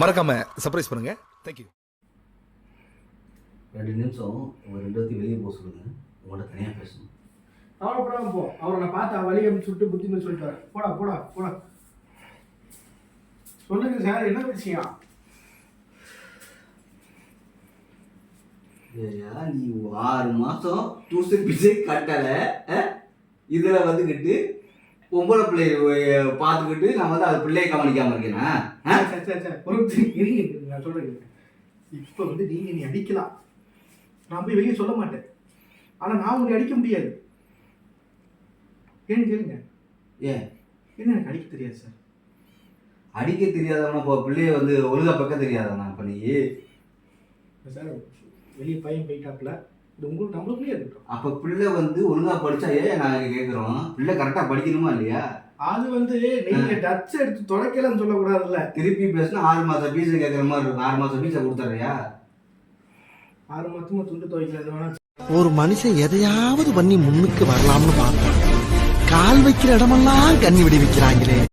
மறக்காம சர்ப்ரைஸ் பண்ணுங்க. தேங்க்யூ. 2 நிமிஷம் உங்கள் 2 பேர்த்தையும் வெளியே போக சொல்லுங்கள். உங்கள்கிட்ட தனியாக பேசணும். கவலைப்படாம போ. அவரை நான் பார்த்தா வழி அப்படின்னு சொல்லிட்டு புத்தின்னு சொல்லிட்டாரு. போடா போடா போடா. சொல்லுங்க சார், என்ன விஷயம்? ஏயா நீ 6 மாதம் டியூஷன் ஃபீஸே கட்டலை, இதில் வந்துக்கிட்டு பொம்பளை பிள்ளைய பார்த்துக்கிட்டு நான் வந்து அது பிள்ளையை கவனிக்காமல் இருக்கேனா? சார் ஒரு இருங்க, நான் சொல்கிறேன். இப்போ வந்து நீங்கள் நீ அடிக்கலாம், நான் போய் வெளியே சொல்ல மாட்டேன். ஆனால் நான் உங்களை அடிக்க முடியாது. ஏன்னு கேளுங்க. ஏன் என்ன எனக்கு அடிக்க தெரியாது சார். அடிக்க தெரியாதவனா இப்போ பிள்ளைய வந்து ஒழுங்கா பக்கம் தெரியாதவனா இப்போ நீ? சார் வெளியே பையன் போயிட்டாப்புல, இது உங்களுக்கு நம்மளுக்குள்ளே இருக்கட்டும். அப்போ பிள்ளை வந்து ஒழுங்கா படிச்சா ஏன் நாங்கள் கேட்குறோம்? பிள்ளை கரெக்டாக படிக்கணுமா இல்லையா? அது வந்து நீங்கள் டச் எடுத்து தொடக்கலன்னு சொல்லக்கூடாதுல்ல. திருப்பி பேசினா 6 மாதம் ஃபீஸை கேட்குற மாதிரி இருக்கும். 6 மாதம் ஃபீஸை கொடுத்துட்றியா? 6 மாதமா துண்டு துவைக்கிறது வேணா. ஒரு மனுஷன் எதையாவது பண்ணி முன்னுக்கு வரலாம்னு பார்த்தான். கால் வைக்கிற இடமெல்லாம் கண்ணி விடி வைக்கிறாங்களே.